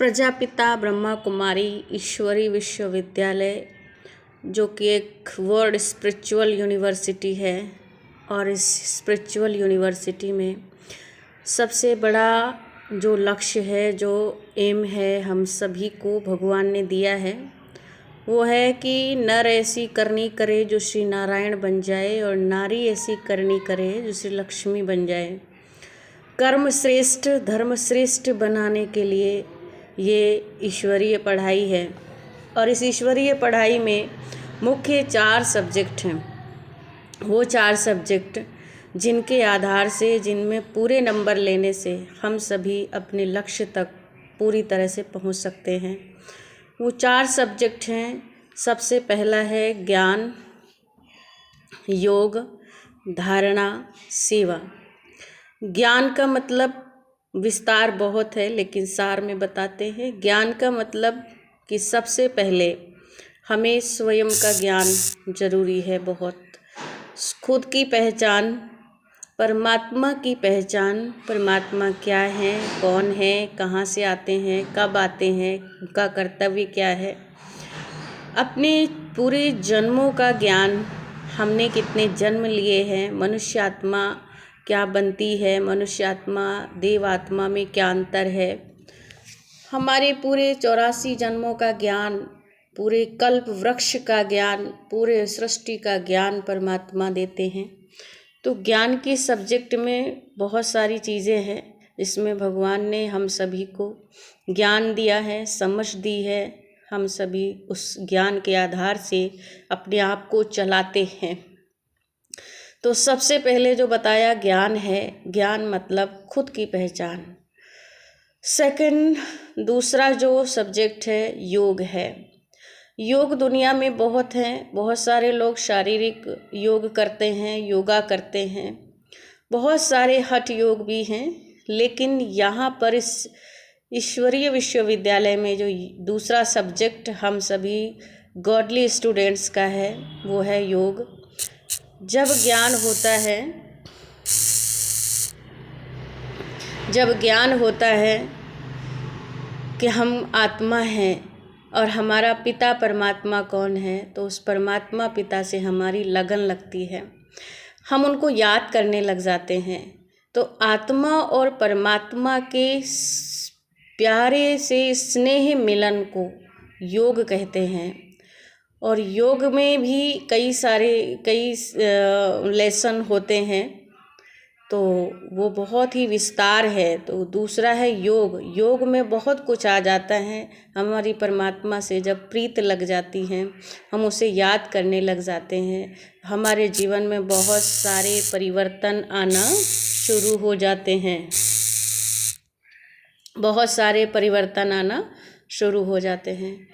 प्रजापिता ब्रह्मा कुमारी ईश्वरी विश्वविद्यालय, जो कि एक वर्ल्ड स्पिरिचुअल यूनिवर्सिटी है, और इस स्पिरिचुअल यूनिवर्सिटी में सबसे बड़ा जो लक्ष्य है, जो एम है, हम सभी को भगवान ने दिया है, वो है कि नर ऐसी करनी करे जो श्री नारायण बन जाए, और नारी ऐसी करनी करे जो श्री लक्ष्मी बन जाए। कर्म श्रेष्ठ धर्म श्रेष्ठ बनाने के लिए ये ईश्वरीय पढ़ाई है। और इस ईश्वरीय पढ़ाई में मुख्य 4 सब्जेक्ट हैं। वो 4 सब्जेक्ट जिनके आधार से, जिनमें पूरे नंबर लेने से हम सभी अपने लक्ष्य तक पूरी तरह से पहुंच सकते हैं। वो 4 सब्जेक्ट हैं। सबसे पहला है ज्ञान, योग, धारणा, सेवा। ज्ञान का मतलब विस्तार बहुत है, लेकिन सार में बताते हैं। ज्ञान का मतलब कि सबसे पहले हमें स्वयं का ज्ञान जरूरी है बहुत। खुद की पहचान, परमात्मा की पहचान, परमात्मा क्या है, कौन है, कहाँ से आते हैं, कब आते हैं, उनका कर्तव्य क्या है, अपने पूरे जन्मों का ज्ञान, हमने कितने जन्म लिए हैं, मनुष्य आत्मा क्या बनती है, मनुष्य आत्मा देव आत्मा में क्या अंतर है, हमारे पूरे 84 जन्मों का ज्ञान, पूरे कल्प वृक्ष का ज्ञान, पूरे सृष्टि का ज्ञान परमात्मा देते हैं। तो ज्ञान के सब्जेक्ट में बहुत सारी चीज़ें हैं। इसमें भगवान ने हम सभी को ज्ञान दिया है, समझ दी है। हम सभी उस ज्ञान के आधार से अपने आप को चलाते हैं। तो सबसे पहले जो बताया ज्ञान है, ज्ञान मतलब खुद की पहचान। सेकंड, दूसरा जो सब्जेक्ट है योग है। योग दुनिया में बहुत हैं, बहुत सारे लोग शारीरिक योग करते हैं, योगा करते हैं, बहुत सारे हठ योग भी हैं। लेकिन यहाँ पर इस ईश्वरीय विश्वविद्यालय में जो दूसरा सब्जेक्ट हम सभी गॉडली स्टूडेंट्स का है, वो है योग। जब ज्ञान होता है कि हम आत्मा हैं और हमारा पिता परमात्मा कौन है, तो उस परमात्मा पिता से हमारी लगन लगती है, हम उनको याद करने लग जाते हैं। तो आत्मा और परमात्मा के प्यारे से स्नेह मिलन को योग कहते हैं। और योग में भी कई लेसन होते हैं, तो वो बहुत ही विस्तार है। तो दूसरा है योग। योग में बहुत कुछ आ जाता है। हमारी परमात्मा से जब प्रीत लग जाती है, हम उसे याद करने लग जाते हैं, हमारे जीवन में बहुत सारे परिवर्तन आना शुरू हो जाते हैं।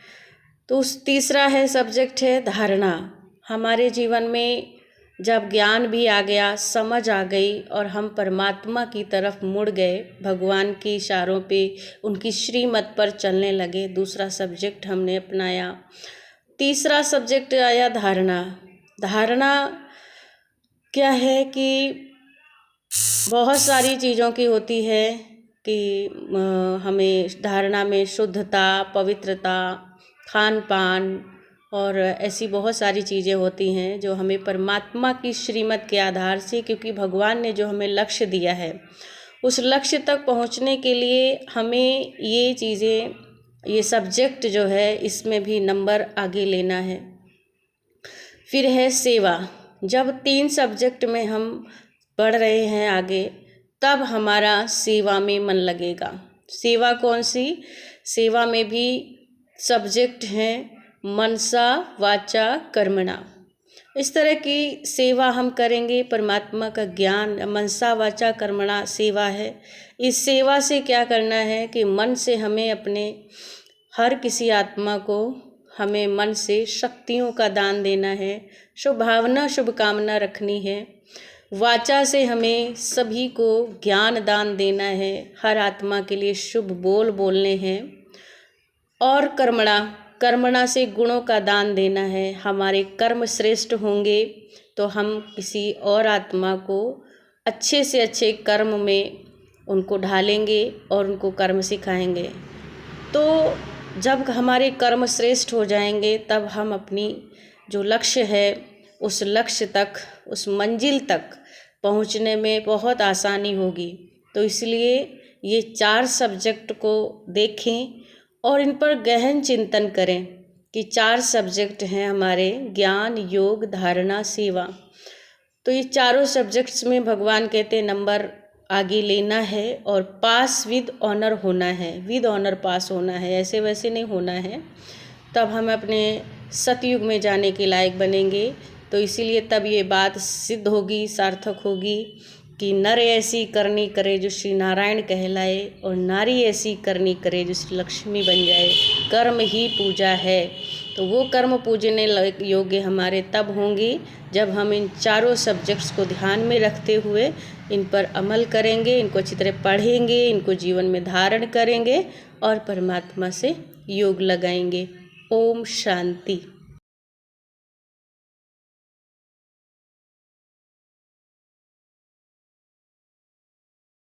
तो उस तीसरा है सब्जेक्ट है धारणा। हमारे जीवन में जब ज्ञान भी आ गया, समझ आ गई, और हम परमात्मा की तरफ मुड़ गए, भगवान के इशारों पे उनकी श्रीमत पर चलने लगे, दूसरा सब्जेक्ट हमने अपनाया। तीसरा सब्जेक्ट आया धारणा। धारणा क्या है कि बहुत सारी चीज़ों की होती है कि हमें धारणा में शुद्धता, पवित्रता, खान पान और ऐसी बहुत सारी चीज़ें होती हैं जो हमें परमात्मा की श्रीमत के आधार से, क्योंकि भगवान ने जो हमें लक्ष्य दिया है, उस लक्ष्य तक पहुंचने के लिए हमें ये चीज़ें, ये सब्जेक्ट जो है, इसमें भी नंबर आगे लेना है। फिर है सेवा। जब 3 सब्जेक्ट में हम पढ़ रहे हैं आगे, तब हमारा सेवा में मन लगेगा। सेवा कौन सी? सेवा में भी सब्जेक्ट हैं मनसा वाचा कर्मणा। इस तरह की सेवा हम करेंगे। परमात्मा का ज्ञान मनसा वाचा कर्मणा सेवा है। इस सेवा से क्या करना है कि मन से हमें अपने हर किसी आत्मा को, हमें मन से शक्तियों का दान देना है, शुभ भावना शुभ कामना रखनी है। वाचा से हमें सभी को ज्ञान दान देना है, हर आत्मा के लिए शुभ बोल बोलने हैं। और कर्मणा से गुणों का दान देना है। हमारे कर्म श्रेष्ठ होंगे तो हम किसी और आत्मा को अच्छे से अच्छे कर्म में उनको ढालेंगे और उनको कर्म सिखाएंगे। तो जब हमारे कर्म श्रेष्ठ हो जाएंगे तब हम अपनी जो लक्ष्य है उस लक्ष्य तक, उस मंजिल तक पहुंचने में बहुत आसानी होगी। तो इसलिए ये 4 सब्जेक्ट को देखें और इन पर गहन चिंतन करें कि 4 सब्जेक्ट हैं हमारे ज्ञान, योग, धारणा, सेवा। तो ये चारों सब्जेक्ट्स में भगवान कहते हैं नंबर आगे लेना है और पास विद ऑनर होना है, विद ऑनर पास होना है, ऐसे वैसे नहीं होना है। तब हम अपने सतयुग में जाने के लायक बनेंगे। तो इसीलिए तब ये बात सिद्ध होगी, सार्थक होगी कि नर ऐसी करनी करे जो श्री नारायण कहलाए और नारी ऐसी करनी करे जो श्री लक्ष्मी बन जाए। कर्म ही पूजा है। तो वो कर्म पूजने योग्य हमारे तब होंगे जब हम इन चारों सब्जेक्ट्स को ध्यान में रखते हुए इन पर अमल करेंगे, इनको अच्छी तरह पढ़ेंगे, इनको जीवन में धारण करेंगे और परमात्मा से योग लगाएंगे। ओम शांति।